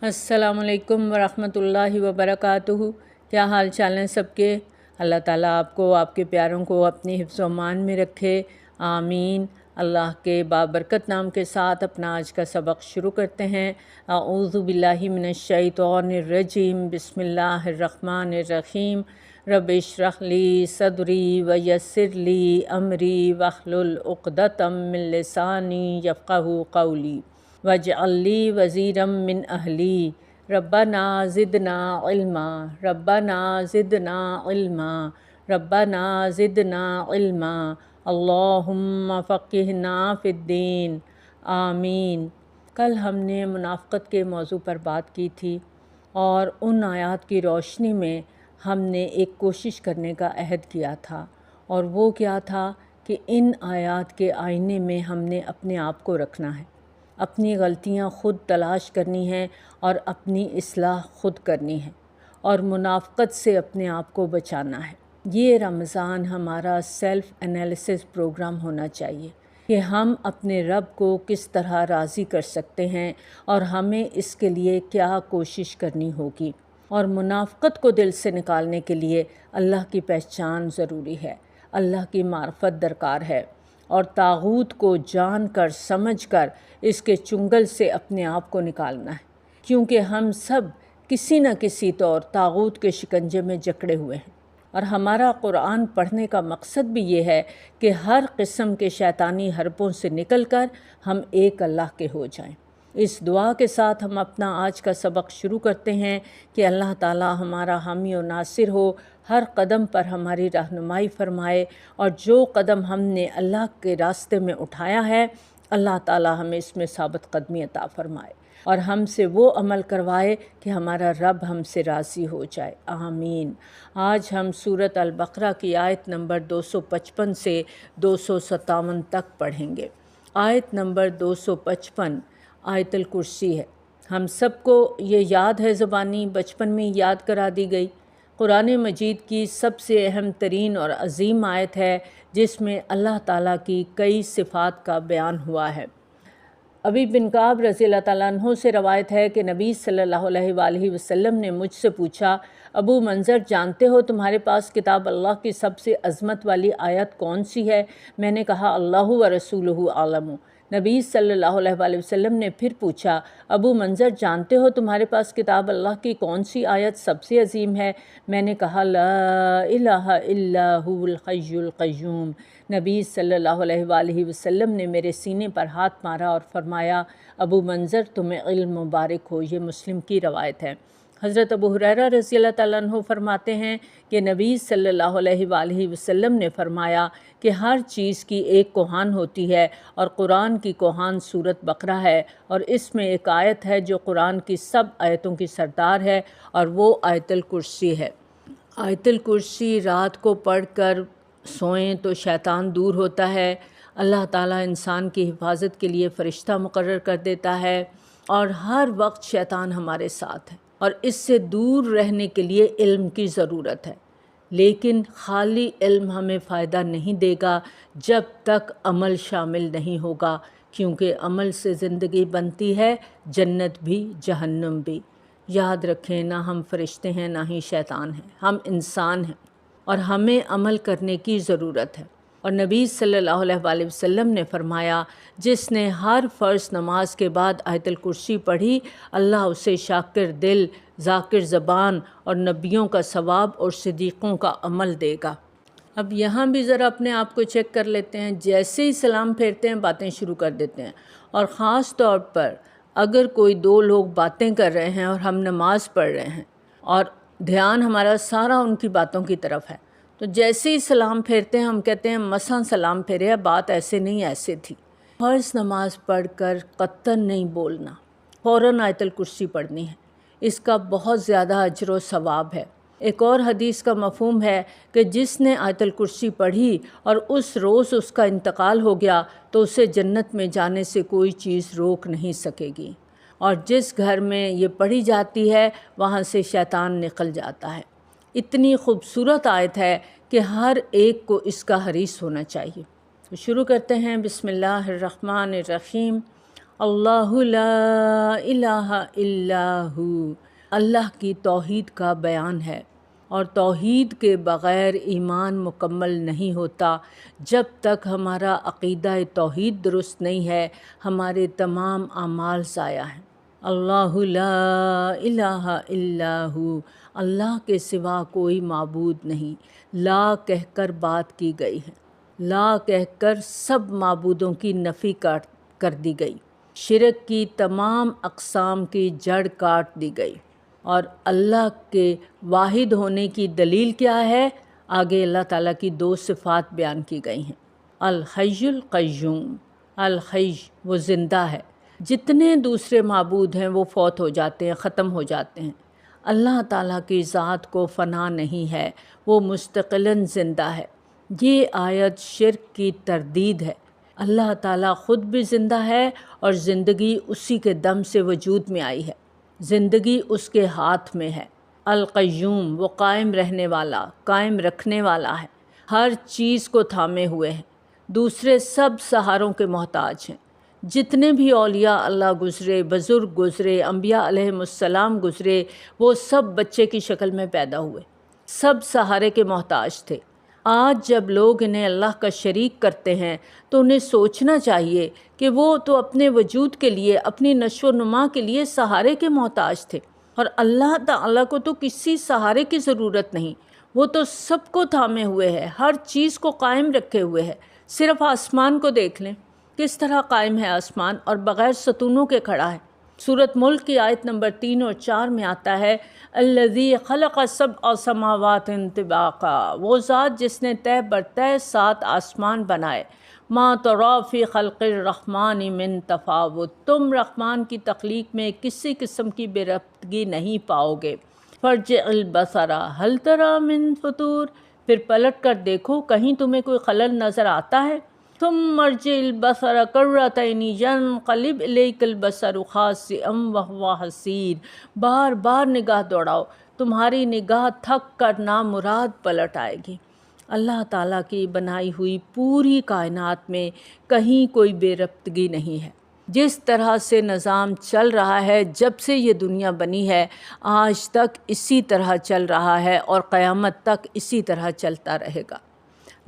السلام علیکم ورحمۃ اللہ وبرکاتہ۔ کیا حال چال ہیں سب کے؟ اللہ تعالیٰ آپ کو، آپ کے پیاروں کو اپنی حفظ و امان میں رکھے، آمین۔ اللہ کے بابرکت نام کے ساتھ اپنا آج کا سبق شروع کرتے ہیں۔ اعوذ باللہ من الشیطان الرجیم، بسم اللہ الرحمن الرحیم۔ رب اشرح لی صدری ویسر لی امری واحلل عقدۃ من لسانی یفقہوا قولی واجعل لی وزیرا من اہلی ربنا زدنا علما ربنا زدنا علما ربنا زدنا علما اللہم فقہنا فی الدین، آمین۔ کل ہم نے منافقت کے موضوع پر بات کی تھی اور ان آیات کی روشنی میں ہم نے ایک کوشش کرنے کا عہد کیا تھا، اور وہ کیا تھا کہ ان آیات کے آئینے میں ہم نے اپنے آپ کو رکھنا ہے، اپنی غلطیاں خود تلاش کرنی ہیں اور اپنی اصلاح خود کرنی ہے، اور منافقت سے اپنے آپ کو بچانا ہے۔ یہ رمضان ہمارا سیلف انالیسس پروگرام ہونا چاہیے کہ ہم اپنے رب کو کس طرح راضی کر سکتے ہیں اور ہمیں اس کے لیے کیا کوشش کرنی ہوگی۔ اور منافقت کو دل سے نکالنے کے لیے اللہ کی پہچان ضروری ہے، اللہ کی معرفت درکار ہے، اور طاغوت کو جان کر سمجھ کر اس کے چنگل سے اپنے آپ کو نکالنا ہے، کیونکہ ہم سب کسی نہ کسی طور طاغوت کے شکنجے میں جکڑے ہوئے ہیں۔ اور ہمارا قرآن پڑھنے کا مقصد بھی یہ ہے کہ ہر قسم کے شیطانی حربوں سے نکل کر ہم ایک اللہ کے ہو جائیں۔ اس دعا کے ساتھ ہم اپنا آج کا سبق شروع کرتے ہیں کہ اللہ تعالی ہمارا حامی و ناصر ہو، ہر قدم پر ہماری رہنمائی فرمائے، اور جو قدم ہم نے اللہ کے راستے میں اٹھایا ہے اللہ تعالی ہمیں اس میں ثابت قدمی عطا فرمائے، اور ہم سے وہ عمل کروائے کہ ہمارا رب ہم سے راضی ہو جائے، آمین۔ آج ہم سورۃ البقرہ کی آیت نمبر 255 سے 257 تک پڑھیں گے۔ آیت نمبر 255 آیت الکرسی ہے۔ ہم سب کو یہ یاد ہے، زبانی بچپن میں یاد کرا دی گئی۔ قرآن مجید کی سب سے اہم ترین اور عظیم آیت ہے، جس میں اللہ تعالیٰ کی کئی صفات کا بیان ہوا ہے۔ ابی بن کعب رضی اللہ تعالیٰ عنہ سے روایت ہے کہ نبی صلی اللہ علیہ وآلہ وسلم نے مجھ سے پوچھا، ابو منظر جانتے ہو تمہارے پاس کتاب اللہ کی سب سے عظمت والی آیت کون سی ہے؟ میں نے کہا اللہ و رسولہ اعلم۔ نبی صلی اللہ علیہ وآلہ وسلم نے پھر پوچھا، ابو منظر جانتے ہو تمہارے پاس کتاب اللہ کی کون سی آیت سب سے عظیم ہے؟ میں نے کہا لا الہ الا هو الحی القیوم۔ نبی صلی اللہ علیہ وآلہ وسلم نے میرے سینے پر ہاتھ مارا اور فرمایا، ابو منظر تمہیں علم مبارک ہو۔ یہ مسلم کی روایت ہے۔ حضرت ابو ہریرہ رضی اللہ تعالیٰ عنہ فرماتے ہیں کہ نبی صلی اللہ علیہ وآلہ وسلم نے فرمایا کہ ہر چیز کی ایک کوہان ہوتی ہے، اور قرآن کی کوہان سورۃ بقرہ ہے، اور اس میں ایک آیت ہے جو قرآن کی سب آیتوں کی سردار ہے، اور وہ آیت الکرسی ہے۔ آیت الکرسی رات کو پڑھ کر سوئیں تو شیطان دور ہوتا ہے، اللہ تعالیٰ انسان کی حفاظت کے لیے فرشتہ مقرر کر دیتا ہے، اور ہر وقت شیطان ہمارے ساتھ ہے، اور اس سے دور رہنے کے لیے علم کی ضرورت ہے۔ لیکن خالی علم ہمیں فائدہ نہیں دے گا جب تک عمل شامل نہیں ہوگا، کیونکہ عمل سے زندگی بنتی ہے، جنت بھی جہنم بھی۔ یاد رکھیں، نہ ہم فرشتے ہیں نہ ہی شیطان ہیں، ہم انسان ہیں، اور ہمیں عمل کرنے کی ضرورت ہے۔ اور نبی صلی اللہ علیہ وآلہ وسلم نے فرمایا، جس نے ہر فرض نماز کے بعد آیت الکرسی پڑھی، اللہ اسے شاکر دل، ذاکر زبان اور نبیوں کا ثواب اور صدیقوں کا عمل دے گا۔ اب یہاں بھی ذرا اپنے آپ کو چیک کر لیتے ہیں، جیسے ہی سلام پھیرتے ہیں باتیں شروع کر دیتے ہیں، اور خاص طور پر اگر کوئی دو لوگ باتیں کر رہے ہیں اور ہم نماز پڑھ رہے ہیں اور دھیان ہمارا سارا ان کی باتوں کی طرف ہے، تو جیسے ہی سلام پھیرتے ہیں ہم کہتے ہیں مثلا سلام پھیرے، بات ایسے نہیں ایسے تھی۔ فرض نماز پڑھ کر قطعاً نہیں بولنا، فوراً آیت الکرسی پڑھنی ہے، اس کا بہت زیادہ اجر و ثواب ہے۔ ایک اور حدیث کا مفہوم ہے کہ جس نے آیت الکرسی پڑھی اور اس روز اس کا انتقال ہو گیا تو اسے جنت میں جانے سے کوئی چیز روک نہیں سکے گی، اور جس گھر میں یہ پڑھی جاتی ہے وہاں سے شیطان نکل جاتا ہے۔ اتنی خوبصورت آیت ہے کہ ہر ایک کو اس کا حریص ہونا چاہیے۔ تو شروع کرتے ہیں، بسم اللہ الرحمن الرحیم۔ اللہ لا الہ الا ہو، اللہ کی توحید کا بیان ہے، اور توحید کے بغیر ایمان مکمل نہیں ہوتا۔ جب تک ہمارا عقیدہ توحید درست نہیں ہے، ہمارے تمام اعمال ضائع ہیں۔ اللہ لا الہ الا ہو، اللہ کے سوا کوئی معبود نہیں۔ لا کہہ کر بات کی گئی ہے، لا کہہ کر سب معبودوں کی نفی کر دی گئی، شرک کی تمام اقسام کی جڑ کاٹ دی گئی۔ اور اللہ کے واحد ہونے کی دلیل کیا ہے؟ آگے اللہ تعالیٰ کی 2 صفات بیان کی گئی ہیں۔ الحی القیوم، الحی وہ زندہ ہے، جتنے دوسرے معبود ہیں وہ فوت ہو جاتے ہیں، ختم ہو جاتے ہیں۔ اللہ تعالیٰ کی ذات کو فنا نہیں ہے، وہ مستقلاً زندہ ہے۔ یہ آیت شرک کی تردید ہے۔ اللہ تعالیٰ خود بھی زندہ ہے، اور زندگی اسی کے دم سے وجود میں آئی ہے، زندگی اس کے ہاتھ میں ہے۔ القیوم وہ قائم رہنے والا، قائم رکھنے والا ہے، ہر چیز کو تھامے ہوئے ہے، دوسرے سب سہاروں کے محتاج ہیں۔ جتنے بھی اولیاء اللہ گزرے، بزرگ گزرے، انبیاء علیہم السلام گزرے، وہ سب بچے کی شکل میں پیدا ہوئے، سب سہارے کے محتاج تھے۔ آج جب لوگ انہیں اللہ کا شریک کرتے ہیں تو انہیں سوچنا چاہیے کہ وہ تو اپنے وجود کے لیے، اپنی نشو و نما کے لیے سہارے کے محتاج تھے، اور اللہ تعالیٰ کو تو کسی سہارے کی ضرورت نہیں، وہ تو سب کو تھامے ہوئے ہے، ہر چیز کو قائم رکھے ہوئے ہے۔ صرف آسمان کو دیکھ لیں، کس طرح قائم ہے آسمان، اور بغیر ستونوں کے کھڑا ہے۔ سورۃ ملک کی آیت نمبر 3 اور 4 میں آتا ہے، الذی خلق سبع سماوات طباقا، وہ ذات جس نے تہ بر تہ 7 آسمان بنائے۔ ما تری فی خلق الرحمن من تفاوت، تم رحمان کی تخلیق میں کسی قسم کی بے ربطگی نہیں پاؤ گے۔ فرجع البصر هل تری من فطور، پھر پلٹ کر دیکھو کہیں تمہیں کوئی خلل نظر آتا ہے۔ ثم ارجع البصر کرتین ینقلب الیک البصر خاسئا وہو حسیر، بار بار نگاہ دوڑاؤ، تمہاری نگاہ تھک کر نامراد پلٹ آئے گی۔ اللہ تعالیٰ کی بنائی ہوئی پوری کائنات میں کہیں کوئی بے ربطگی نہیں ہے۔ جس طرح سے نظام چل رہا ہے جب سے یہ دنیا بنی ہے، آج تک اسی طرح چل رہا ہے، اور قیامت تک اسی طرح چلتا رہے گا۔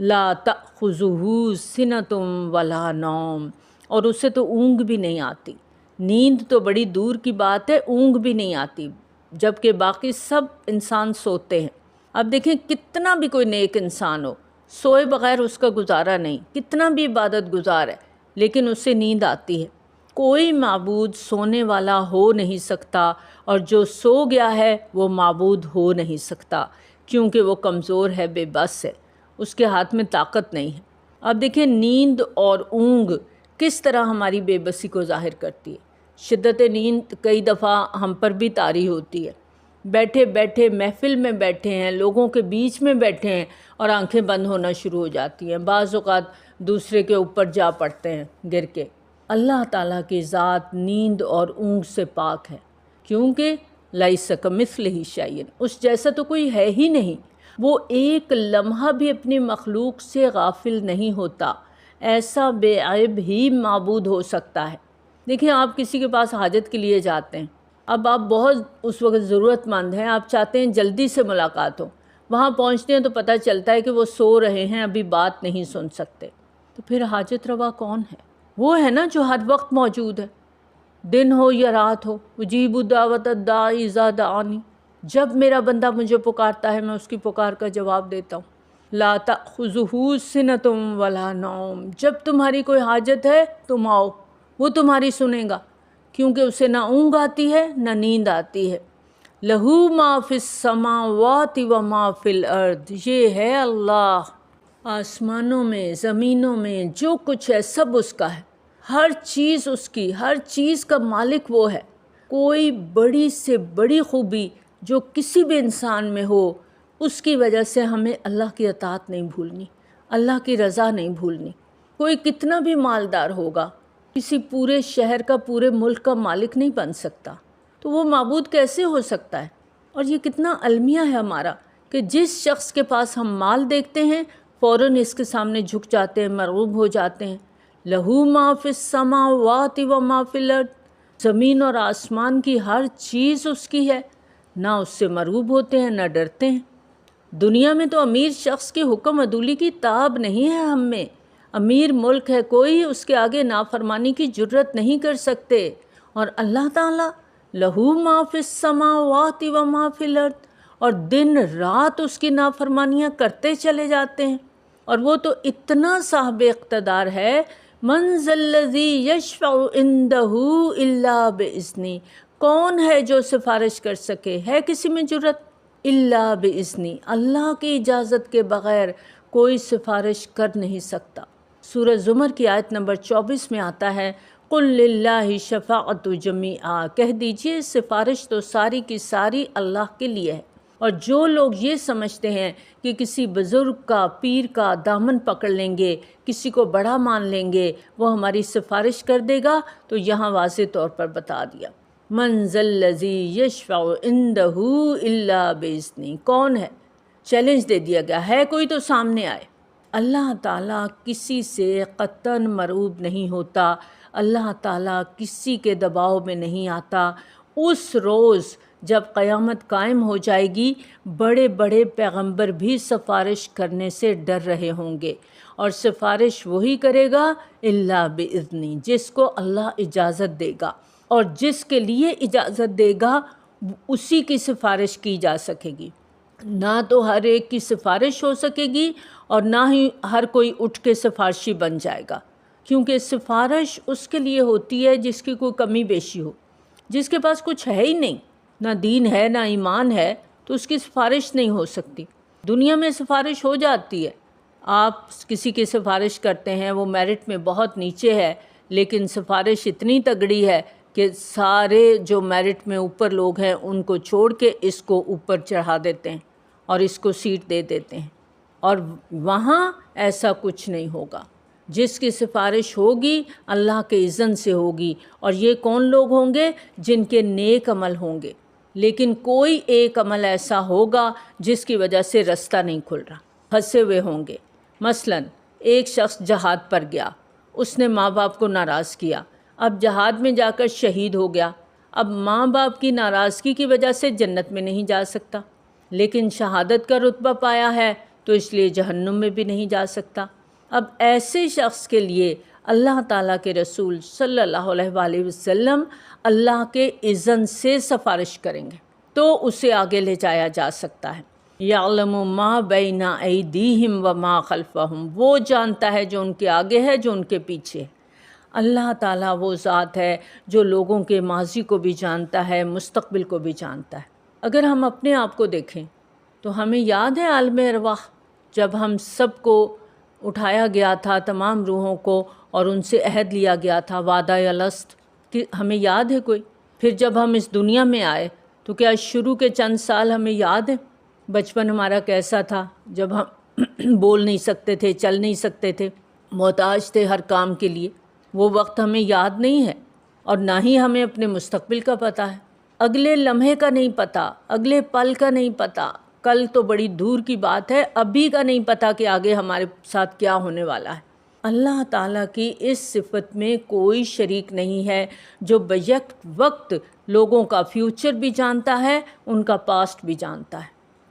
لا تأخذہ سنۃ ولا نوم، اور اسے تو اونگ بھی نہیں آتی۔ نیند تو بڑی دور کی بات ہے، اونگ بھی نہیں آتی، جبکہ باقی سب انسان سوتے ہیں۔ اب دیکھیں کتنا بھی کوئی نیک انسان ہو، سوئے بغیر اس کا گزارا نہیں، کتنا بھی عبادت گزار ہے، لیکن اس سے نیند آتی ہے۔ کوئی معبود سونے والا ہو نہیں سکتا، اور جو سو گیا ہے وہ معبود ہو نہیں سکتا، کیونکہ وہ کمزور ہے، بے بس ہے، اس کے ہاتھ میں طاقت نہیں ہے۔ اب دیکھیں نیند اور اونگ کس طرح ہماری بے بسی کو ظاہر کرتی ہے۔ شدت نیند کئی دفعہ ہم پر بھی طاری ہوتی ہے، بیٹھے بیٹھے محفل میں بیٹھے ہیں، لوگوں کے بیچ میں بیٹھے ہیں، اور آنکھیں بند ہونا شروع ہو جاتی ہیں، بعض اوقات دوسرے کے اوپر جا پڑتے ہیں گر کے۔ اللہ تعالیٰ کی ذات نیند اور اونگ سے پاک ہے، کیونکہ لیس کمثلہ شیء، اس جیسا تو کوئی ہے ہی نہیں۔ وہ ایک لمحہ بھی اپنی مخلوق سے غافل نہیں ہوتا، ایسا بے عیب ہی معبود ہو سکتا ہے۔ دیکھیں آپ کسی کے پاس حاجت کے لیے جاتے ہیں، اب آپ بہت اس وقت ضرورت مند ہیں، آپ چاہتے ہیں جلدی سے ملاقات ہو، وہاں پہنچتے ہیں تو پتہ چلتا ہے کہ وہ سو رہے ہیں، ابھی بات نہیں سن سکتے، تو پھر حاجت روا کون ہے؟ وہ ہے نا جو ہر وقت موجود ہے، دن ہو یا رات ہو۔ اجیب دعوت الداعی اذا دعانی، جب میرا بندہ مجھے پکارتا ہے میں اس کی پکار کا جواب دیتا ہوں۔ لا تأخذہ سنۃ ولا نوم، جب تمہاری کوئی حاجت ہے تم آؤ، وہ تمہاری سنے گا، کیونکہ اسے نہ اونگ آتی ہے نہ نیند آتی ہے۔ لہو ما فی السماوات و ما فی الارض، یہ ہے اللہ، آسمانوں میں زمینوں میں جو کچھ ہے سب اس کا ہے، ہر چیز اس کی، ہر چیز کا مالک وہ ہے۔ کوئی بڑی سے بڑی خوبی جو کسی بھی انسان میں ہو، اس کی وجہ سے ہمیں اللہ کی اطاعت نہیں بھولنی، اللہ کی رضا نہیں بھولنی۔ کوئی کتنا بھی مالدار ہوگا، کسی پورے شہر کا، پورے ملک کا مالک نہیں بن سکتا، تو وہ معبود کیسے ہو سکتا ہے؟ اور یہ کتنا المیہ ہے ہمارا کہ جس شخص کے پاس ہم مال دیکھتے ہیں فوراً اس کے سامنے جھک جاتے ہیں، مرغوب ہو جاتے ہیں، لہو ما فی السماوات و ما فی الارض، زمین اور آسمان کی ہر چیز اس کی ہے، نہ اس سے مرعوب ہوتے ہیں نہ ڈرتے ہیں۔ دنیا میں تو امیر شخص کی حکم عدولی کی تاب نہیں ہے ہم میں، امیر ملک ہے کوئی، اس کے آگے نافرمانی کی جرت نہیں کر سکتے، اور اللہ تعالیٰ لہو ما فی السماوات و ما فی الارض، اور دن رات اس کی نافرمانیاں کرتے چلے جاتے ہیں، اور وہ تو اتنا صاحب اقتدار ہے، من ذا الذی یشفع عندہ الا باذنہ، کون ہے جو سفارش کر سکے، ہے کسی میں جرت؟ الا باذنہ، اللہ کی اجازت کے بغیر کوئی سفارش کر نہیں سکتا۔ سورہ زمر کی آیت نمبر 24 میں آتا ہے، قل للہ شفاعت جمیعا، کہہ دیجئے سفارش تو ساری کی ساری اللہ کے لیے ہے۔ اور جو لوگ یہ سمجھتے ہیں کہ کسی بزرگ کا، پیر کا دامن پکڑ لیں گے، کسی کو بڑا مان لیں گے، وہ ہماری سفارش کر دے گا، تو یہاں واضح طور پر بتا دیا، من ذا الذی یشفع عندہ الا باذنہ، کون ہے؟ چیلنج دے دیا گیا ہے، کوئی تو سامنے آئے۔ اللہ تعالیٰ کسی سے قطعاً مرعوب نہیں ہوتا، اللہ تعالیٰ کسی کے دباؤ میں نہیں آتا۔ اس روز جب قیامت قائم ہو جائے گی، بڑے بڑے پیغمبر بھی سفارش کرنے سے ڈر رہے ہوں گے، اور سفارش وہی کرے گا الا باذنہ، جس کو اللہ اجازت دے گا، اور جس کے لیے اجازت دے گا اسی کی سفارش کی جا سکے گی۔ نہ تو ہر ایک کی سفارش ہو سکے گی، اور نہ ہی ہر کوئی اٹھ کے سفارشی بن جائے گا، کیونکہ سفارش اس کے لیے ہوتی ہے جس کی کوئی کمی بیشی ہو، جس کے پاس کچھ ہے ہی نہیں، نہ دین ہے نہ ایمان ہے، تو اس کی سفارش نہیں ہو سکتی۔ دنیا میں سفارش ہو جاتی ہے، آپ کسی کی سفارش کرتے ہیں، وہ میرٹ میں بہت نیچے ہے، لیکن سفارش اتنی تگڑی ہے کہ سارے جو میرٹ میں اوپر لوگ ہیں ان کو چھوڑ کے اس کو اوپر چڑھا دیتے ہیں اور اس کو سیٹ دے دیتے ہیں، اور وہاں ایسا کچھ نہیں ہوگا۔ جس کی سفارش ہوگی اللہ کے اذن سے ہوگی، اور یہ کون لوگ ہوں گے؟ جن کے نیک عمل ہوں گے، لیکن کوئی ایک عمل ایسا ہوگا جس کی وجہ سے رستہ نہیں کھل رہا، پھنسے ہوئے ہوں گے۔ مثلا ایک شخص جہاد پر گیا، اس نے ماں باپ کو ناراض کیا، اب جہاد میں جا کر شہید ہو گیا، اب ماں باپ کی ناراضگی کی وجہ سے جنت میں نہیں جا سکتا، لیکن شہادت کا رتبہ پایا ہے تو اس لیے جہنم میں بھی نہیں جا سکتا۔ اب ایسے شخص کے لیے اللہ تعالیٰ کے رسول صلی اللہ علیہ وآلہ وسلم اللہ کے اذن سے سفارش کریں گے تو اسے آگے لے جایا جا سکتا ہے۔ یعلم ما بین ایدیہم وما خلفہم، وہ جانتا ہے جو ان کے آگے ہے، جو ان کے پیچھے ہے۔ اللہ تعالیٰ وہ ذات ہے جو لوگوں کے ماضی کو بھی جانتا ہے، مستقبل کو بھی جانتا ہے۔ اگر ہم اپنے آپ کو دیکھیں تو ہمیں یاد ہے عالم ارواح، جب ہم سب کو اٹھایا گیا تھا، تمام روحوں کو، اور ان سے عہد لیا گیا تھا، وعدہ الست، کہ ہمیں یاد ہے کوئی؟ پھر جب ہم اس دنیا میں آئے تو کیا شروع کے چند سال ہمیں یاد ہیں؟ بچپن ہمارا کیسا تھا، جب ہم بول نہیں سکتے تھے، چل نہیں سکتے تھے، محتاج تھے ہر کام کے لیے، وہ وقت ہمیں یاد نہیں ہے، اور نہ ہی ہمیں اپنے مستقبل کا پتہ ہے، اگلے لمحے کا نہیں پتہ، اگلے پل کا نہیں پتہ، کل تو بڑی دور کی بات ہے، ابھی کا نہیں پتہ کہ آگے ہمارے ساتھ کیا ہونے والا ہے۔ اللہ تعالیٰ کی اس صفت میں کوئی شریک نہیں ہے جو بیک وقت لوگوں کا فیوچر بھی جانتا ہے، ان کا پاسٹ بھی جانتا ہے۔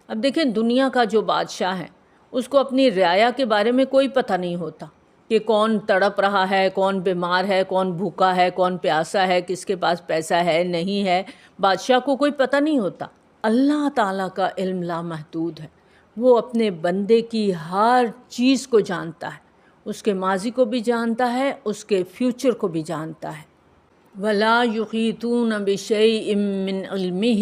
اب دیکھیں دنیا کا جو بادشاہ ہے اس کو اپنی رعایا کے بارے میں کوئی پتہ نہیں ہوتا کہ کون تڑپ رہا ہے، کون بیمار ہے، کون بھوکا ہے، کون پیاسا ہے، کس کے پاس پیسہ ہے نہیں ہے، بادشاہ کو کوئی پتہ نہیں ہوتا۔ اللہ تعالیٰ کا علم لامحدود ہے، وہ اپنے بندے کی ہر چیز کو جانتا ہے، اس کے ماضی کو بھی جانتا ہے، اس کے فیوچر کو بھی جانتا ہے۔ وَلَا يُحِيطُونَ بِشَيْءٍ مِّنْ عِلْمِهِ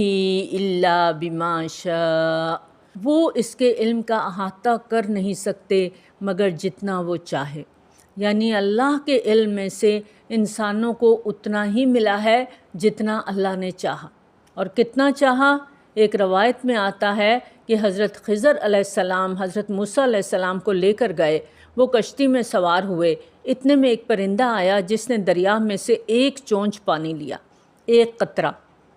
إِلَّا بِمَا شَاءَ، وہ اس کے علم کا احاطہ کر نہیں سکتے مگر جتنا وہ چاہے، یعنی اللہ کے علم میں سے انسانوں کو اتنا ہی ملا ہے جتنا اللہ نے چاہا۔ اور کتنا چاہا؟ ایک روایت میں آتا ہے کہ حضرت خضر علیہ السلام حضرت موسیٰ علیہ السلام کو لے کر گئے، وہ کشتی میں سوار ہوئے، اتنے میں ایک پرندہ آیا جس نے دریا میں سے ایک چونچ پانی لیا، ایک قطرہ۔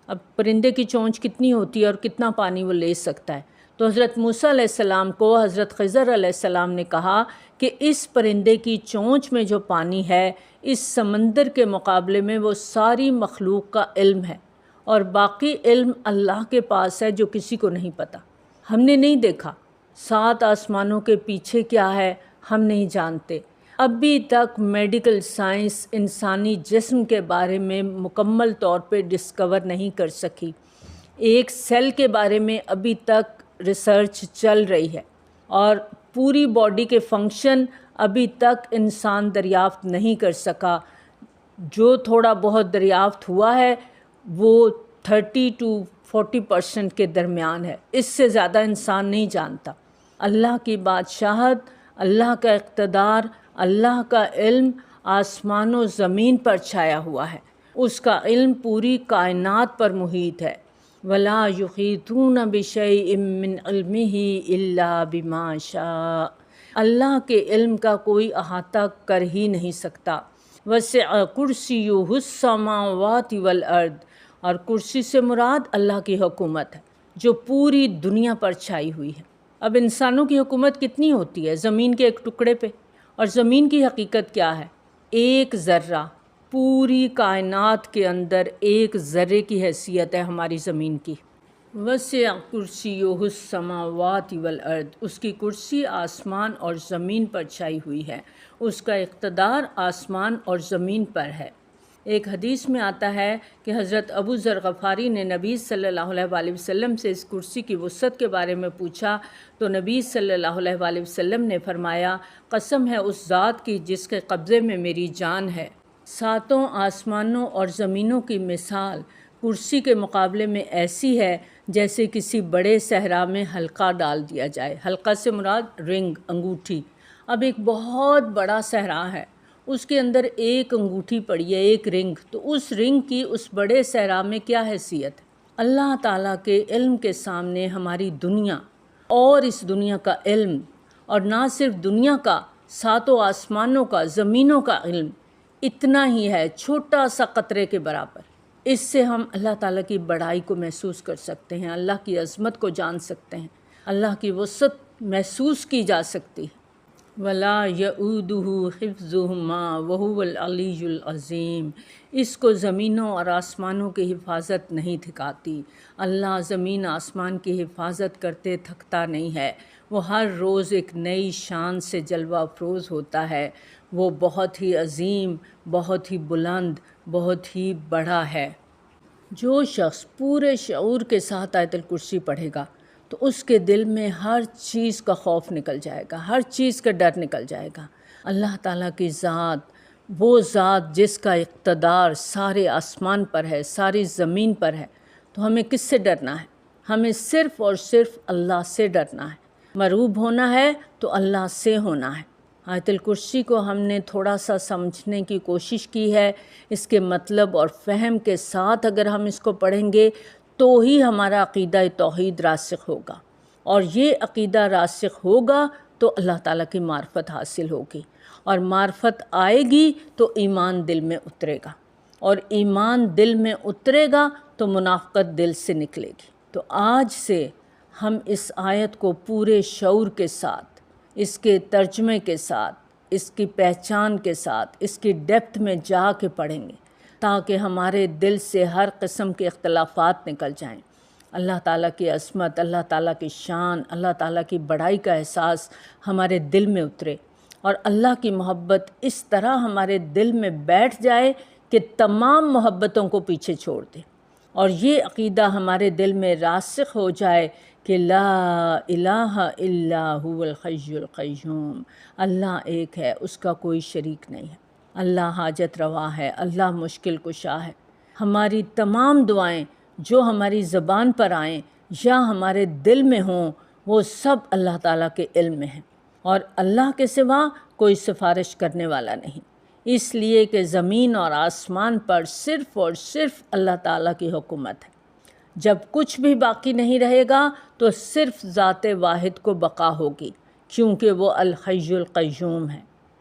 اب پرندے کی چونچ کتنی ہوتی ہے اور کتنا پانی وہ لے سکتا ہے؟ تو حضرت موسیٰ علیہ السلام کو حضرت خضر علیہ السلام نے کہا کہ اس پرندے کی چونچ میں جو پانی ہے اس سمندر کے مقابلے میں وہ ساری مخلوق کا علم ہے، اور باقی علم اللہ کے پاس ہے جو کسی کو نہیں پتہ۔ ہم نے نہیں دیکھا 7 آسمانوں کے پیچھے کیا ہے، ہم نہیں جانتے۔ ابھی تک میڈیکل سائنس انسانی جسم کے بارے میں مکمل طور پہ ڈسکور نہیں کر سکی۔ ایک سیل کے بارے میں ابھی تک ریسرچ چل رہی ہے، اور پوری باڈی کے فنکشن ابھی تک انسان دریافت نہیں کر سکا۔ جو تھوڑا بہت دریافت ہوا ہے وہ 30 to 40% کے درمیان ہے، اس سے زیادہ انسان نہیں جانتا۔ اللہ کی بادشاہت، اللہ کا اقتدار، اللہ کا علم آسمان و زمین پر چھایا ہوا ہے، اس کا علم پوری کائنات پر محیط ہے۔ وَلَا يُحِيطُونَ بِشَيْءٍ مِّنْ عِلْمِهِ إِلَّا بِمَا شَاءَ، اللہ کے علم کا کوئی احاطہ کر ہی نہیں سکتا۔ وَسِعَ كُرْسِيُّهُ السَّمَاوَاتِ وَالْأَرْضِ، اور کرسی سے مراد اللہ کی حکومت ہے جو پوری دنیا پر چھائی ہوئی ہے۔ اب انسانوں کی حکومت کتنی ہوتی ہے زمین کے ایک ٹکڑے پہ، اور زمین کی حقیقت کیا ہے؟ ایک ذرہ، پوری کائنات کے اندر ایک ذرے کی حیثیت ہے ہماری زمین کی۔ وَسِعَ كُرْسِيُّهُ السَّمَاوَاتِ وَالْأَرْضِ، اس کی کرسی آسمان اور زمین پر چھائی ہوئی ہے، اس کا اقتدار آسمان اور زمین پر ہے۔ ایک حدیث میں آتا ہے کہ حضرت ابو ذر غفاری نے نبی صلی اللہ علیہ وآلہ وسلم سے اس کرسی کی وسعت کے بارے میں پوچھا، تو نبی صلی اللہ علیہ وآلہ وسلم نے فرمایا، قسم ہے اس ذات کی جس کے قبضے میں میری جان ہے، 7 آسمانوں اور زمینوں کی مثال کرسی کے مقابلے میں ایسی ہے جیسے کسی بڑے صحرا میں حلقہ ڈال دیا جائے۔ حلقہ سے مراد رنگ، انگوٹھی۔ اب ایک بہت بڑا صحرا ہے، اس کے اندر ایک انگوٹھی پڑی ہے، ایک رنگ، تو اس رنگ کی اس بڑے صحرا میں کیا حیثیت ہے؟ اللہ تعالیٰ کے علم کے سامنے ہماری دنیا اور اس دنیا کا علم، اور نہ صرف دنیا کا، 7 آسمانوں کا، زمینوں کا علم اتنا ہی ہے، چھوٹا سا قطرے کے برابر۔ اس سے ہم اللہ تعالیٰ کی بڑائی کو محسوس کر سکتے ہیں، اللہ کی عظمت کو جان سکتے ہیں، اللہ کی وسعت محسوس کی جا سکتی ہے۔ وَلَا يَئُودُهُ حِفْظُهُمَا وَهُوَ الْعَلِيُّ الْعَظِيمُ، اس کو زمینوں اور آسمانوں کی حفاظت نہیں تھکاتی۔ اللہ زمین آسمان کی حفاظت کرتے تھکتا نہیں ہے، وہ ہر روز ایک نئی شان سے جلوہ افروز ہوتا ہے، وہ بہت ہی عظیم، بہت ہی بلند، بہت ہی بڑا ہے۔ جو شخص پورے شعور کے ساتھ آیت الکرسی پڑھے گا تو اس کے دل میں ہر چیز کا خوف نکل جائے گا، ہر چیز کا ڈر نکل جائے گا۔ اللہ تعالیٰ کی ذات، وہ ذات جس کا اقتدار سارے آسمان پر ہے، ساری زمین پر ہے، تو ہمیں کس سے ڈرنا ہے؟ ہمیں صرف اور صرف اللہ سے ڈرنا ہے۔ مرعوب ہونا ہے تو اللہ سے ہونا ہے۔ آیت الکرسی کو ہم نے تھوڑا سا سمجھنے کی کوشش کی ہے، اس کے مطلب اور فہم کے ساتھ اگر ہم اس کو پڑھیں گے تو ہی ہمارا عقیدہ توحید راسخ ہوگا، اور یہ عقیدہ راسخ ہوگا تو اللہ تعالیٰ کی معرفت حاصل ہوگی، اور معرفت آئے گی تو ایمان دل میں اترے گا، اور ایمان دل میں اترے گا تو منافقت دل سے نکلے گی۔ تو آج سے ہم اس آیت کو پورے شعور کے ساتھ، اس کے ترجمے کے ساتھ، اس کی پہچان کے ساتھ، اس کی ڈیپتھ میں جا کے پڑھیں گے تاکہ ہمارے دل سے ہر قسم کے اختلافات نکل جائیں۔ اللہ تعالیٰ کی عظمت، اللہ تعالیٰ کی شان، اللہ تعالیٰ کی بڑائی کا احساس ہمارے دل میں اترے، اور اللہ کی محبت اس طرح ہمارے دل میں بیٹھ جائے کہ تمام محبتوں کو پیچھے چھوڑ دے، اور یہ عقیدہ ہمارے دل میں راسخ ہو جائے کہ لا الہ الا هو الحی القیوم، اللہ ایک ہے، اس کا کوئی شریک نہیں ہے، اللہ حاجت روا ہے، اللہ مشکل کشا ہے۔ ہماری تمام دعائیں جو ہماری زبان پر آئیں یا ہمارے دل میں ہوں وہ سب اللہ تعالیٰ کے علم میں ہیں، اور اللہ کے سوا کوئی سفارش کرنے والا نہیں، اس لیے کہ زمین اور آسمان پر صرف اور صرف اللہ تعالیٰ کی حکومت ہے۔ جب کچھ بھی باقی نہیں رہے گا تو صرف ذات واحد کو بقا ہوگی، کیونکہ وہ الحی القیوم ہے۔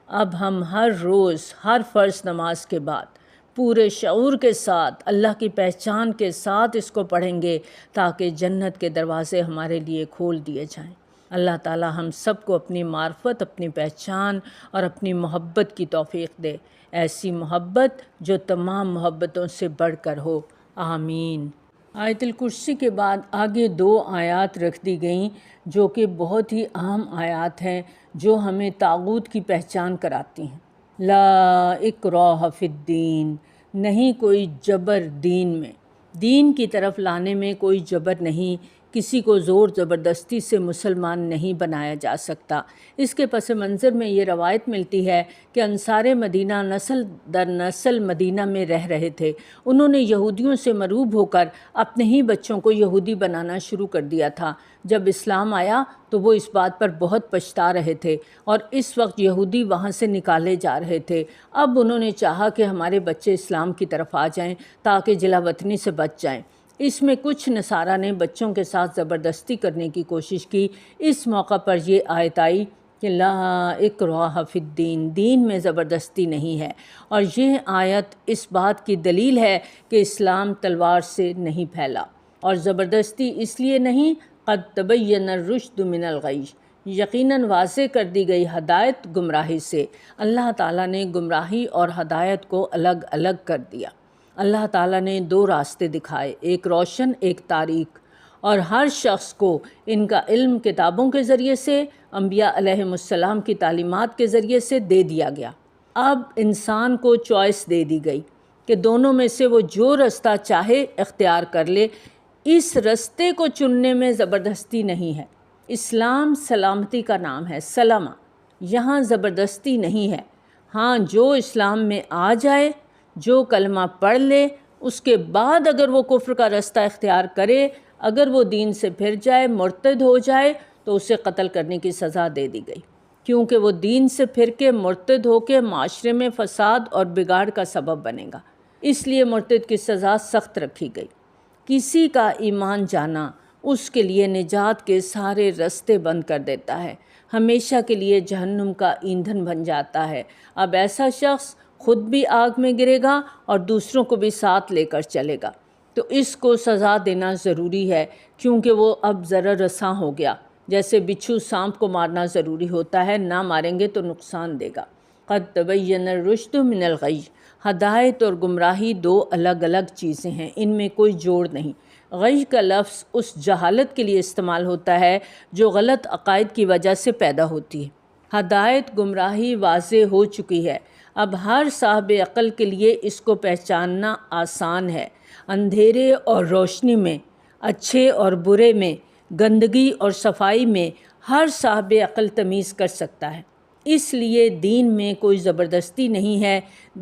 اب ہم ہر روز، ہر فرض نماز کے بعد پورے شعور کے ساتھ، اللہ کی پہچان کے ساتھ اس کو پڑھیں گے تاکہ جنت کے دروازے ہمارے لیے کھول دیے جائیں۔ اللہ تعالی ہم سب کو اپنی معرفت، اپنی پہچان اور اپنی محبت کی توفیق دے، ایسی محبت جو تمام محبتوں سے بڑھ کر ہو، آمین۔ آیت الکرسی کے بعد آگے 2 آیات رکھ دی گئیں جو کہ بہت ہی اہم آیات ہیں، جو ہمیں طاغوت کی پہچان کراتی ہیں۔ لا اکراہ فی الدین، نہیں کوئی جبر دین میں، دین کی طرف لانے میں کوئی جبر نہیں، کسی کو زور زبردستی سے مسلمان نہیں بنایا جا سکتا۔ اس کے پس منظر میں یہ روایت ملتی ہے کہ انصار مدینہ نسل در نسل مدینہ میں رہ رہے تھے، انہوں نے یہودیوں سے مروب ہو کر اپنے ہی بچوں کو یہودی بنانا شروع کر دیا تھا۔ جب اسلام آیا تو وہ اس بات پر بہت پچھتا رہے تھے اور اس وقت یہودی وہاں سے نکالے جا رہے تھے۔ اب انہوں نے چاہا کہ ہمارے بچے اسلام کی طرف آ جائیں تاکہ جلا وطنی سے بچ جائیں۔ اس میں کچھ نصارہ نے بچوں کے ساتھ زبردستی کرنے کی کوشش کی۔ اس موقع پر یہ آیت آئی کہ لا اکراہ فی الدین، دین میں زبردستی نہیں ہے، اور یہ آیت اس بات کی دلیل ہے کہ اسلام تلوار سے نہیں پھیلا، اور زبردستی اس لیے نہیں، قد تبین الرشد من الغی، یقیناً واضح کر دی گئی ہدایت گمراہی سے۔ اللہ تعالیٰ نے گمراہی اور ہدایت کو الگ الگ کر دیا۔ اللہ تعالیٰ نے 2 راستے دکھائے، ایک روشن ایک تاریک، اور ہر شخص کو ان کا علم کتابوں کے ذریعے سے، انبیاء علیہم السلام کی تعلیمات کے ذریعے سے دے دیا گیا۔ اب انسان کو چوائس دے دی گئی کہ دونوں میں سے وہ جو رستہ چاہے اختیار کر لے، اس رستے کو چننے میں زبردستی نہیں ہے۔ اسلام سلامتی کا نام ہے، سلامہ، یہاں زبردستی نہیں ہے۔ ہاں، جو اسلام میں آ جائے، جو کلمہ پڑھ لے، اس کے بعد اگر وہ کفر کا رستہ اختیار کرے، اگر وہ دین سے پھر جائے، مرتد ہو جائے، تو اسے قتل کرنے کی سزا دے دی گئی، کیونکہ وہ دین سے پھر کے مرتد ہو کے معاشرے میں فساد اور بگاڑ کا سبب بنے گا، اس لیے مرتد کی سزا سخت رکھی گئی۔ کسی کا ایمان جانا اس کے لیے نجات کے سارے رستے بند کر دیتا ہے، ہمیشہ کے لیے جہنم کا ایندھن بن جاتا ہے۔ اب ایسا شخص خود بھی آگ میں گرے گا اور دوسروں کو بھی ساتھ لے کر چلے گا، تو اس کو سزا دینا ضروری ہے، کیونکہ وہ اب ضرر رساں ہو گیا۔ جیسے بچھو سانپ کو مارنا ضروری ہوتا ہے، نہ ماریں گے تو نقصان دے گا۔ قد تبین الرشد من الغی، ہدایت اور گمراہی 2 الگ الگ چیزیں ہیں، ان میں کوئی جوڑ نہیں۔ غی کا لفظ اس جہالت کے لیے استعمال ہوتا ہے جو غلط عقائد کی وجہ سے پیدا ہوتی ہے۔ ہدایت گمراہی واضح ہو چکی ہے، اب ہر صاحب عقل کے لیے اس کو پہچاننا آسان ہے۔ اندھیرے اور روشنی میں، اچھے اور برے میں، گندگی اور صفائی میں ہر صاحب عقل تمیز کر سکتا ہے۔ اس لیے دین میں کوئی زبردستی نہیں ہے،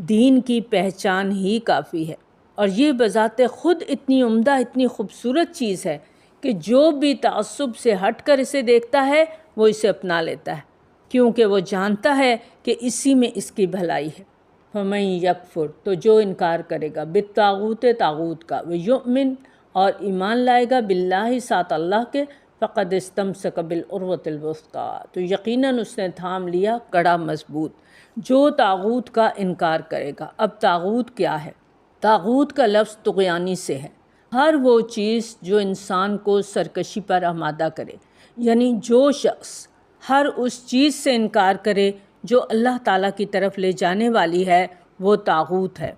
دین کی پہچان ہی کافی ہے، اور یہ بذات خود اتنی عمدہ، اتنی خوبصورت چیز ہے کہ جو بھی تعصب سے ہٹ کر اسے دیکھتا ہے وہ اسے اپنا لیتا ہے، کیونکہ وہ جانتا ہے کہ اسی میں اس کی بھلائی ہے۔ فَمَن یکفر، تو جو انکار کرے گا، بالطاغوت، طاغوت کا، ویؤمن، اور ایمان لائے گا، باللہ، ساتھ اللہ کے، فقد استمسک بالعروۃ الوثقیٰ، تو یقیناً اس نے تھام لیا کڑا مضبوط۔ جو طاغوت کا انکار کرے گا، اب طاغوت کیا ہے؟ طاغوت کا لفظ طغیانی سے ہے، ہر وہ چیز جو انسان کو سرکشی پر آمادہ کرے، یعنی جو شخص ہر اس چیز سے انکار کرے جو اللہ تعالیٰ کی طرف لے جانے والی ہے، وہ طاغوت ہے۔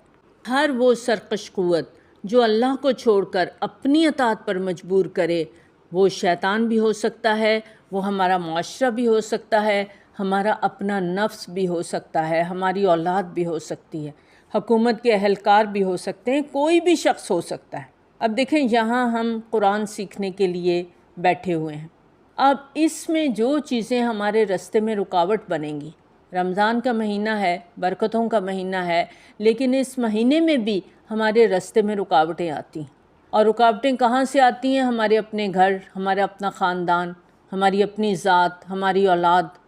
ہر وہ سرکش قوت جو اللہ کو چھوڑ کر اپنی اطاعت پر مجبور کرے، وہ شیطان بھی ہو سکتا ہے، وہ ہمارا معاشرہ بھی ہو سکتا ہے، ہمارا اپنا نفس بھی ہو سکتا ہے، ہماری اولاد بھی ہو سکتی ہے، حکومت کے اہلکار بھی ہو سکتے ہیں، کوئی بھی شخص ہو سکتا ہے۔ اب دیکھیں، یہاں ہم قرآن سیکھنے کے لیے بیٹھے ہوئے ہیں، اب اس میں جو چیزیں ہمارے راستے میں رکاوٹ بنیں گی، رمضان کا مہینہ ہے، برکتوں کا مہینہ ہے، لیکن اس مہینے میں بھی ہمارے راستے میں رکاوٹیں آتی ہیں، اور رکاوٹیں کہاں سے آتی ہیں؟ ہمارے اپنے گھر، ہمارا اپنا خاندان، ہماری اپنی ذات، ہماری اولاد،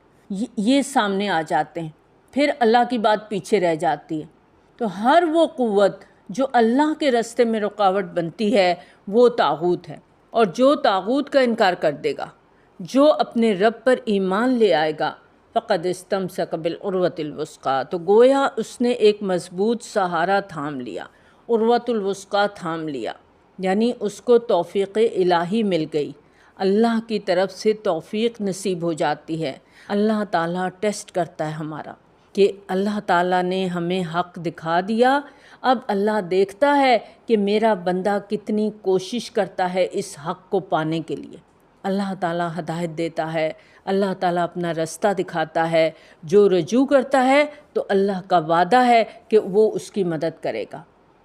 یہ سامنے آ جاتے ہیں، پھر اللہ کی بات پیچھے رہ جاتی ہے۔ تو ہر وہ قوت جو اللہ کے راستے میں رکاوٹ بنتی ہے وہ طاغوت ہے، اور جو طاغوت کا انکار کر دے گا، جو اپنے رب پر ایمان لے آئے گا، فقد استمسک بالعروۃ الوثقیٰ، تو گویا اس نے ایک مضبوط سہارا تھام لیا، عروۃ الوثقیٰ تھام لیا، یعنی اس کو توفیق الہی مل گئی، اللہ کی طرف سے توفیق نصیب ہو جاتی ہے۔ اللہ تعالیٰ ٹیسٹ کرتا ہے ہمارا کہ اللہ تعالیٰ نے ہمیں حق دکھا دیا، اب اللہ دیکھتا ہے کہ میرا بندہ کتنی کوشش کرتا ہے اس حق کو پانے کے لیے۔ اللہ تعالیٰ ہدایت دیتا ہے، اللہ تعالیٰ اپنا رستہ دکھاتا ہے، جو رجوع کرتا ہے تو اللہ کا وعدہ ہے کہ وہ اس کی مدد کرے گا۔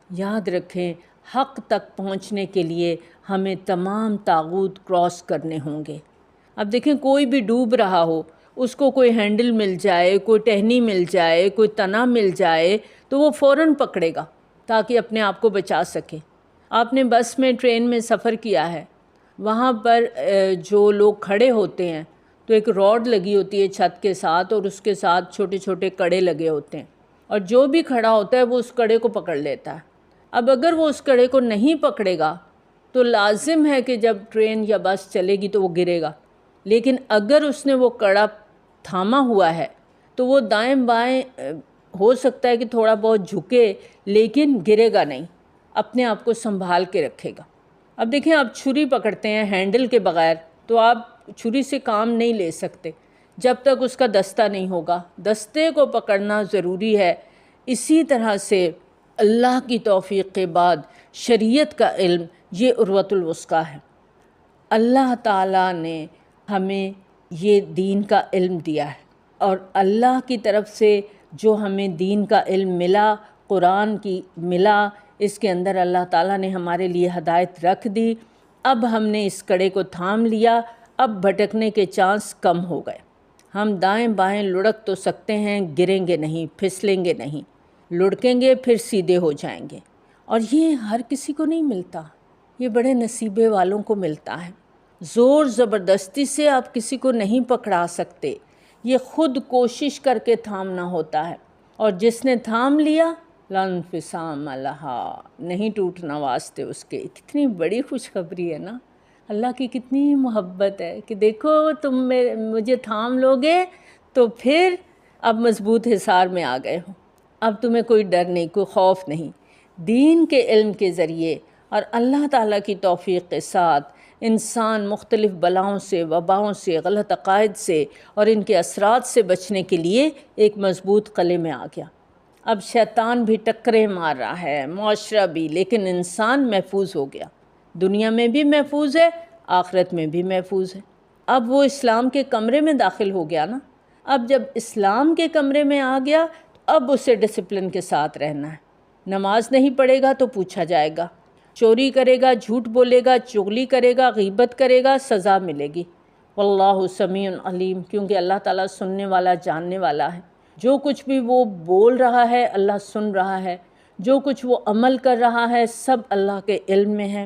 یاد رکھیں، حق تک پہنچنے کے لیے ہمیں تمام طاغوت کراس کرنے ہوں گے۔ اب دیکھیں، کوئی بھی ڈوب رہا ہو، اس کو کوئی ہینڈل مل جائے، کوئی ٹہنی مل جائے، کوئی تنا مل جائے تو وہ فوراً پکڑے گا تاکہ اپنے آپ کو بچا سکے۔ آپ نے بس میں، ٹرین میں سفر کیا ہے، وہاں پر جو لوگ کھڑے ہوتے ہیں تو ایک راڈ لگی ہوتی ہے چھت کے ساتھ، اور اس کے ساتھ چھوٹے چھوٹے کڑے لگے ہوتے ہیں، اور جو بھی کھڑا ہوتا ہے وہ اس کڑے کو پکڑ لیتا ہے۔ اب اگر وہ اس کڑے کو نہیں پکڑے گا تو لازم ہے کہ جب ٹرین یا بس چلے گی تو وہ گرے گا، لیکن اگر اس نے وہ کڑا تھاما ہوا ہے تو وہ دائیں بائیں ہو سکتا ہے کہ تھوڑا بہت جھکے، لیکن گرے گا نہیں، اپنے آپ کو سنبھال کے رکھے گا۔ اب دیکھیں، آپ چھری پکڑتے ہیں ہینڈل کے بغیر تو آپ چھری سے کام نہیں لے سکتے جب تک اس کا دستہ نہیں ہوگا، دستے کو پکڑنا ضروری ہے۔ اسی طرح سے اللہ کی توفیق کے بعد شریعت کا علم، یہ عروۃ الوثقیٰ ہے۔ اللہ تعالیٰ نے ہمیں یہ دین کا علم دیا ہے، اور اللہ کی طرف سے جو ہمیں دین کا علم ملا، قرآن کی ملا، اس کے اندر اللہ تعالیٰ نے ہمارے لیے ہدایت رکھ دی۔ اب ہم نے اس کڑے کو تھام لیا، اب بھٹکنے کے چانس کم ہو گئے۔ ہم دائیں بائیں لڑک تو سکتے ہیں، گریں گے نہیں، پھسلیں گے نہیں، لڑکیں گے پھر سیدھے ہو جائیں گے۔ اور یہ ہر کسی کو نہیں ملتا، یہ بڑے نصیبے والوں کو ملتا ہے۔ زور زبردستی سے آپ کسی کو نہیں پکڑا سکتے، یہ خود کوشش کر کے تھامنا ہوتا ہے، اور جس نے تھام لیا لا انفصام لہا، نہیں ٹوٹنا واسطے اس کے۔ کتنی بڑی خوشخبری ہے نا، اللہ کی کتنی محبت ہے کہ دیکھو تم مجھے تھام لوگے تو پھر اب مضبوط حصار میں آ گئے ہو، اب تمہیں کوئی ڈر نہیں، کوئی خوف نہیں۔ دین کے علم کے ذریعے اور اللہ تعالیٰ کی توفیق کے ساتھ انسان مختلف بلاؤں سے، وباؤں سے، غلط عقائد سے اور ان کے اثرات سے بچنے کے لیے ایک مضبوط قلعے میں آ گیا۔ اب شیطان بھی ٹکریں مار رہا ہے، معاشرہ بھی، لیکن انسان محفوظ ہو گیا، دنیا میں بھی محفوظ ہے، آخرت میں بھی محفوظ ہے۔ اب وہ اسلام کے کمرے میں داخل ہو گیا نا، اب جب اسلام کے کمرے میں آ گیا تو اب اسے ڈسپلن کے ساتھ رہنا ہے۔ نماز نہیں پڑھے گا تو پوچھا جائے گا، چوری کرے گا، جھوٹ بولے گا، چغلی کرے گا، غیبت کرے گا، سزا ملے گی۔ واللہ سمیع علیم، کیونکہ اللہ تعالیٰ سننے والا، جاننے والا ہے۔ جو کچھ بھی وہ بول رہا ہے اللہ سن رہا ہے، جو کچھ وہ عمل کر رہا ہے سب اللہ کے علم میں ہے۔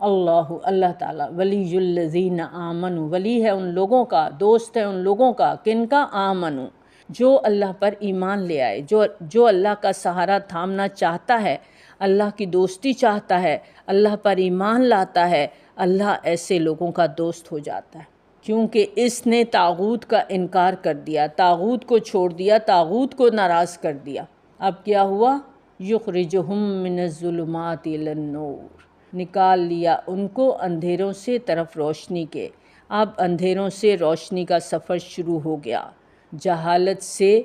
اللہ تعالیٰ ولی الذین آمنوا، ولی ہے ان لوگوں کا، دوست ہے ان لوگوں کا، کن کا؟ آمنوا، جو اللہ پر ایمان لے آئے، جو اللہ کا سہارا تھامنا چاہتا ہے، اللہ کی دوستی چاہتا ہے، اللہ پر ایمان لاتا ہے، اللہ ایسے لوگوں کا دوست ہو جاتا ہے، کیونکہ اس نے طاغوت کا انکار کر دیا، طاغوت کو چھوڑ دیا، طاغوت کو ناراض کر دیا۔ اب کیا ہوا؟ یخرجہم من الظلمات الی النور، نکال لیا ان کو اندھیروں سے طرف روشنی کے۔ اب اندھیروں سے روشنی کا سفر شروع ہو گیا، جہالت سے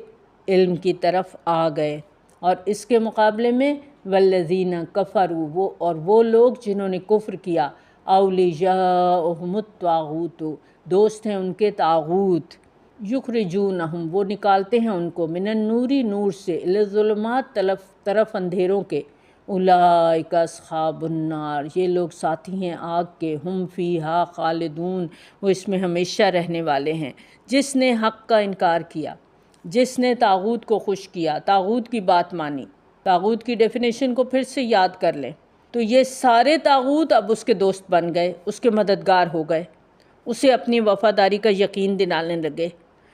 علم کی طرف آ گئے۔ اور اس کے مقابلے میں والذین کفروا، وہ لوگ جنہوں نے کفر کیا، اولیاءہم الطاغوت، دوست ہیں ان کے طاغوت، یخرجونہم، وہ نکالتے ہیں ان کو، من النور، نور سے، الی الظلمات، طرف اندھیروں کے، اولئک اصحاب النار، یہ لوگ ساتھی ہیں آگ کے، ہم فیہا خالدون، وہ اس میں ہمیشہ رہنے والے ہیں۔ جس نے حق کا انکار کیا، جس نے طاغوت کو خوش کیا، طاغوت کی بات مانی، طاغوت کی ڈیفینیشن کو پھر سے یاد کر لیں تو یہ سارے طاغوت اب اس کے دوست بن گئے، اس کے مددگار ہو گئے، اسے اپنی وفاداری کا یقین دلانے لگے،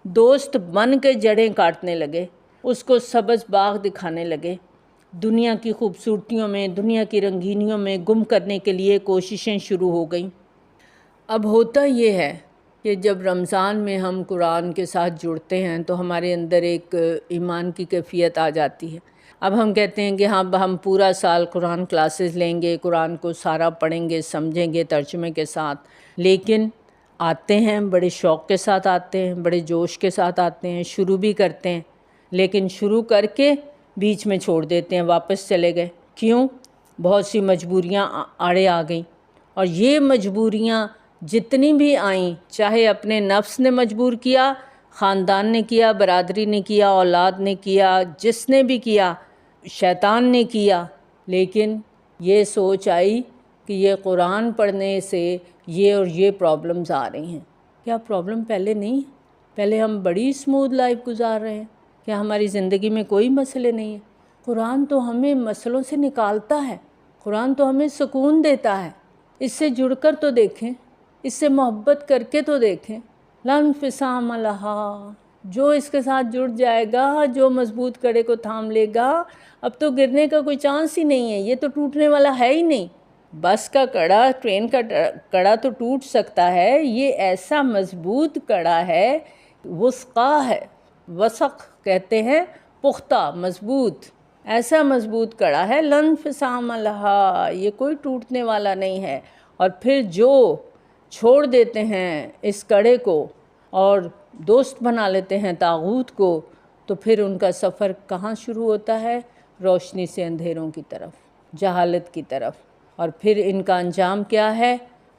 دوست بن کے جڑیں کاٹنے لگے، اس کو سبز باغ دکھانے لگے، دنیا کی خوبصورتیوں میں، دنیا کی رنگینیوں میں گم کرنے کے لیے کوششیں شروع ہو گئیں۔ اب ہوتا یہ ہے کہ جب رمضان میں ہم قرآن کے ساتھ جڑتے ہیں تو ہمارے اندر ایک ایمان کی کیفیت آ جاتی ہے۔ اب ہم کہتے ہیں کہ ہاں ہم پورا سال قرآن کلاسز لیں گے، قرآن کو سارا پڑھیں گے، سمجھیں گے ترجمے کے ساتھ، لیکن آتے ہیں بڑے شوق کے ساتھ، آتے ہیں بڑے جوش کے ساتھ، آتے ہیں شروع بھی کرتے ہیں، لیکن شروع کر کے بیچ میں چھوڑ دیتے ہیں، واپس چلے گئے۔ کیوں؟ بہت سی مجبوریاں آڑے آ گئیں، اور یہ مجبوریاں جتنی بھی آئیں، چاہے اپنے نفس نے مجبور کیا، خاندان نے کیا، برادری نے کیا، اولاد نے کیا، جس نے بھی کیا، شیطان نے کیا، لیکن یہ سوچ آئی کہ یہ قرآن پڑھنے سے یہ اور یہ پرابلمز آ رہی ہیں۔ کیا پرابلم پہلے نہیں ہے؟ پہلے ہم بڑی اسموتھ لائف گزار رہے ہیں، کیا ہماری زندگی میں کوئی مسئلے نہیں ہیں؟ قرآن تو ہمیں مسئلوں سے نکالتا ہے، قرآن تو ہمیں سکون دیتا ہے۔ اس سے جڑ کر تو دیکھیں، اس سے محبت کر کے تو دیکھیں۔ لا انفصام لہا، جو اس کے ساتھ جڑ جائے گا، جو مضبوط کڑے کو تھام لے گا، اب تو گرنے کا کوئی چانس ہی نہیں ہے، یہ تو ٹوٹنے والا ہے ہی نہیں۔ بس کا کڑا، ٹرین کا کڑا تو ٹوٹ سکتا ہے، یہ ایسا مضبوط کڑا ہے، وثقہ ہے، وثق کہتے ہیں پختہ، مضبوط، ایسا مضبوط کڑا ہے، لا انفصام لہا، یہ کوئی ٹوٹنے والا نہیں ہے۔ اور پھر جو چھوڑ دیتے ہیں اس کڑے کو اور دوست بنا لیتے ہیں طاغوت کو، تو پھر ان کا سفر کہاں شروع ہوتا ہے؟ روشنی سے اندھیروں کی طرف، جہالت کی طرف، اور پھر ان کا انجام کیا ہے؟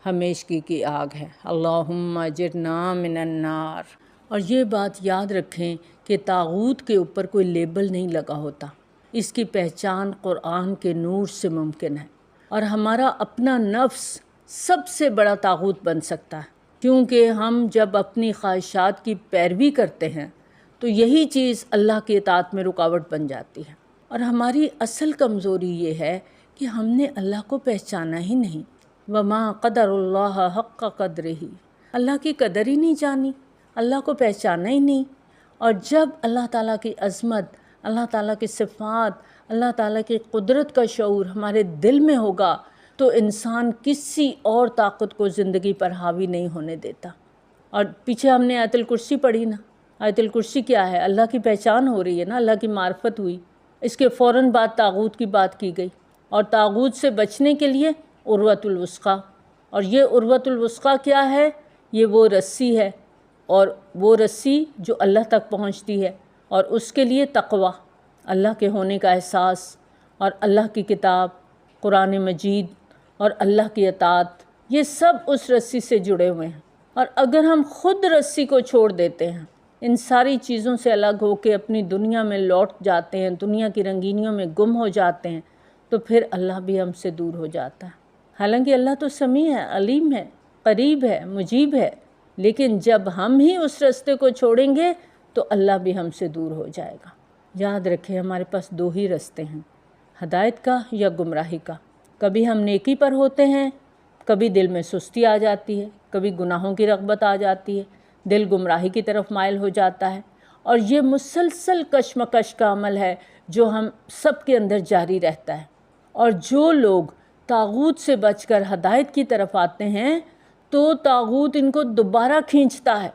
ہمیشگی کی آگ ہے۔ اللہم اجرنا من النار۔ اور یہ بات یاد رکھیں کہ طاغوت کے اوپر کوئی لیبل نہیں لگا ہوتا، اس کی پہچان قرآن کے نور سے ممکن ہے، اور ہمارا اپنا نفس سب سے بڑا طاغوت بن سکتا ہے، کیونکہ ہم جب اپنی خواہشات کی پیروی کرتے ہیں تو یہی چیز اللہ کی اطاعت میں رکاوٹ بن جاتی ہے۔ اور ہماری اصل کمزوری یہ ہے کہ ہم نے اللہ کو پہچانا ہی نہیں۔ وما قدر اللہ حق قدرہ، اللہ کی قدر ہی نہیں جانی، اللہ کو پہچانا ہی نہیں۔ اور جب اللہ تعالیٰ کی عظمت، اللہ تعالیٰ کی صفات، اللہ تعالیٰ کی قدرت کا شعور ہمارے دل میں ہوگا تو انسان کسی اور طاقت کو زندگی پر حاوی نہیں ہونے دیتا۔ اور پیچھے ہم نے آیت الکرسی پڑھی نا، آیت الکرسی کیا ہے؟ اللہ کی پہچان ہو رہی ہے نا، اللہ کی معرفت ہوئی، اس کے فوراً بعد طاغوت کی بات کی گئی، اور طاغوت سے بچنے کے لیے عروۃ الوثقیٰ، اور یہ عروۃ الوثقیٰ کیا ہے؟ یہ وہ رسی ہے، اور وہ رسی جو اللہ تک پہنچتی ہے، اور اس کے لیے تقویٰ، اللہ کے ہونے کا احساس، اور اللہ کی کتاب قرآن مجید اور اللہ کی اطاعت، یہ سب اس رسی سے جڑے ہوئے ہیں۔ اور اگر ہم خود رسی کو چھوڑ دیتے ہیں، ان ساری چیزوں سے الگ ہو کے اپنی دنیا میں لوٹ جاتے ہیں، دنیا کی رنگینیوں میں گم ہو جاتے ہیں، تو پھر اللہ بھی ہم سے دور ہو جاتا ہے۔ حالانکہ اللہ تو سمیع ہے، علیم ہے، قریب ہے، مجیب ہے، لیکن جب ہم ہی اس رستے کو چھوڑیں گے تو اللہ بھی ہم سے دور ہو جائے گا۔ یاد رکھیں ہمارے پاس دو ہی رستے ہیں، ہدایت کا یا گمراہی کا۔ کبھی ہم نیکی پر ہوتے ہیں، کبھی دل میں سستی آ جاتی ہے، کبھی گناہوں کی رغبت آ جاتی ہے، دل گمراہی کی طرف مائل ہو جاتا ہے، اور یہ مسلسل کشمکش کا عمل ہے جو ہم سب کے اندر جاری رہتا ہے۔ اور جو لوگ طاغوت سے بچ کر ہدایت کی طرف آتے ہیں تو طاغوت ان کو دوبارہ کھینچتا ہے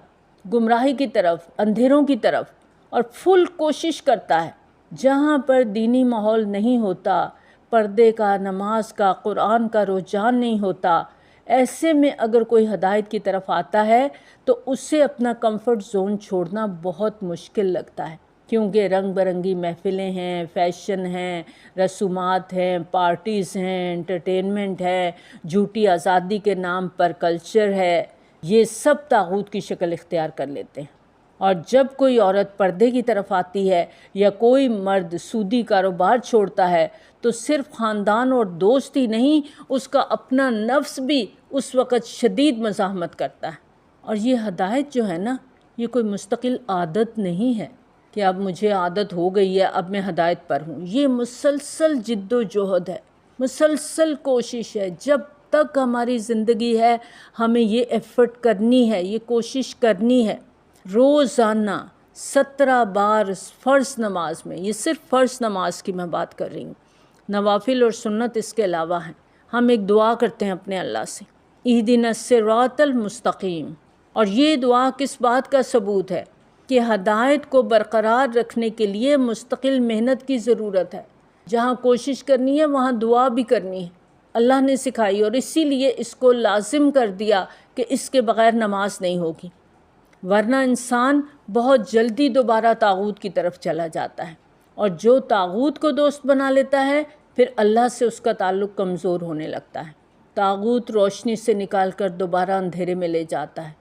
گمراہی کی طرف، اندھیروں کی طرف، اور فل کوشش کرتا ہے۔ جہاں پر دینی ماحول نہیں ہوتا، پردے کا، نماز کا، قرآن کا رجحان نہیں ہوتا، ایسے میں اگر کوئی ہدایت کی طرف آتا ہے تو اس سے اپنا کمفرٹ زون چھوڑنا بہت مشکل لگتا ہے، کیونکہ رنگ برنگی محفلیں ہیں، فیشن ہیں، رسومات ہیں، پارٹیز ہیں، انٹرٹینمنٹ ہے، جھوٹی آزادی کے نام پر کلچر ہے، یہ سب طاغوت کی شکل اختیار کر لیتے ہیں۔ اور جب کوئی عورت پردے کی طرف آتی ہے یا کوئی مرد سودی کاروبار چھوڑتا ہے تو صرف خاندان اور دوست ہی نہیں، اس کا اپنا نفس بھی اس وقت شدید مزاحمت کرتا ہے۔ اور یہ ہدایت جو ہے نا، یہ کوئی مستقل عادت نہیں ہے کہ اب مجھے عادت ہو گئی ہے اب میں ہدایت پر ہوں۔ یہ مسلسل جد و جہد ہے، مسلسل کوشش ہے، جب تک ہماری زندگی ہے ہمیں یہ ایفرٹ کرنی ہے، یہ کوشش کرنی ہے۔ روزانہ 17 بار فرض نماز میں، یہ صرف فرض نماز کی میں بات کر رہی ہوں، نوافل اور سنت اس کے علاوہ ہیں، ہم ایک دعا کرتے ہیں اپنے اللہ سے، اہدنا الصراط المستقیم، اور یہ دعا کس بات کا ثبوت ہے کہ ہدایت کو برقرار رکھنے کے لیے مستقل محنت کی ضرورت ہے۔ جہاں کوشش کرنی ہے وہاں دعا بھی کرنی ہے، اللہ نے سکھائی، اور اسی لیے اس کو لازم کر دیا کہ اس کے بغیر نماز نہیں ہوگی، ورنہ انسان بہت جلدی دوبارہ طاغوت کی طرف چلا جاتا ہے، اور جو طاغوت کو دوست بنا لیتا ہے پھر اللہ سے اس کا تعلق کمزور ہونے لگتا ہے۔ طاغوت روشنی سے نکال کر دوبارہ اندھیرے میں لے جاتا ہے،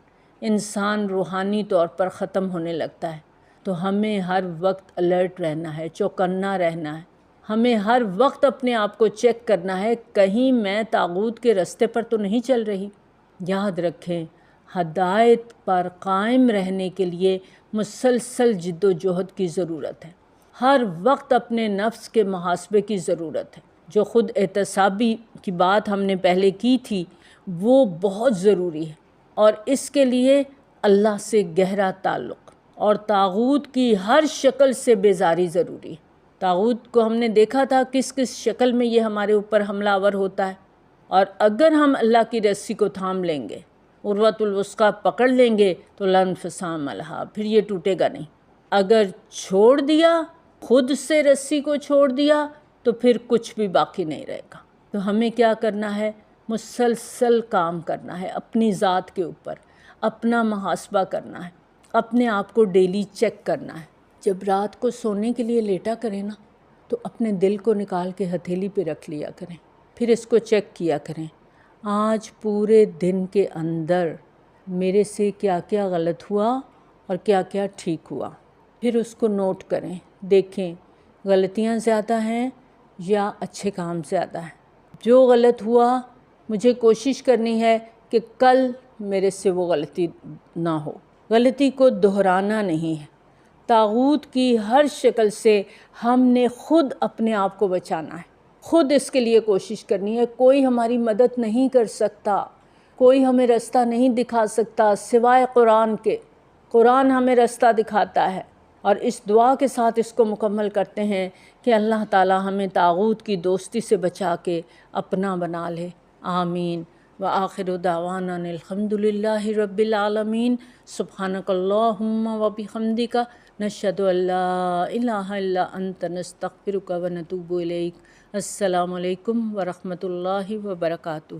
انسان روحانی طور پر ختم ہونے لگتا ہے۔ تو ہمیں ہر وقت الرٹ رہنا ہے، چوکنا رہنا ہے، ہمیں ہر وقت اپنے آپ کو چیک کرنا ہے کہیں میں طاغوت کے راستے پر تو نہیں چل رہی۔ یاد رکھیں، ہدایت پر قائم رہنے کے لیے مسلسل جد و جہد کی ضرورت ہے، ہر وقت اپنے نفس کے محاسبے کی ضرورت ہے۔ جو خود احتسابی کی بات ہم نے پہلے کی تھی وہ بہت ضروری ہے، اور اس کے لیے اللہ سے گہرا تعلق اور طاغوت کی ہر شکل سے بیزاری ضروری ہے۔ طاغوت کو ہم نے دیکھا تھا کس کس شکل میں یہ ہمارے اوپر حملہ آور ہوتا ہے، اور اگر ہم اللہ کی رسی کو تھام لیں گے، عروۃ الوثقیٰ پکڑ لیں گے تو لا انفصام لہا، پھر یہ ٹوٹے گا نہیں۔ اگر چھوڑ دیا، خود سے رسی کو چھوڑ دیا، تو پھر کچھ بھی باقی نہیں رہے گا۔ تو ہمیں کیا کرنا ہے؟ مسلسل کام کرنا ہے اپنی ذات کے اوپر، اپنا محاسبہ کرنا ہے، اپنے آپ کو ڈیلی چیک کرنا ہے۔ جب رات کو سونے کے لیے لیٹا کریں نا تو اپنے دل کو نکال کے ہتھیلی پہ رکھ لیا کریں، پھر اس کو چیک کیا کریں، آج پورے دن کے اندر میرے سے کیا کیا غلط ہوا اور کیا کیا ٹھیک ہوا، پھر اس کو نوٹ کریں، دیکھیں غلطیاں زیادہ ہیں یا اچھے کام زیادہ ہیں۔ جو غلط ہوا مجھے کوشش کرنی ہے کہ کل میرے سے وہ غلطی نہ ہو، غلطی کو دہرانا نہیں ہے۔ طاغوت کی ہر شکل سے ہم نے خود اپنے آپ کو بچانا ہے، خود اس کے لیے کوشش کرنی ہے۔ کوئی ہماری مدد نہیں کر سکتا، کوئی ہمیں راستہ نہیں دکھا سکتا سوائے قرآن کے۔ قرآن ہمیں راستہ دکھاتا ہے، اور اس دعا کے ساتھ اس کو مکمل کرتے ہیں کہ اللہ تعالی ہمیں طاغوت کی دوستی سے بچا کے اپنا بنا لے۔ آمین۔ وآخر دعوانا الحمد للہ رب العالمین۔ سبحانک اللہم وبحمدک، نشہد ان لا الہ الا انت، نستغفرک ونتوب الیک۔ السلام علیکم ورحمۃ اللہ وبرکاتہ۔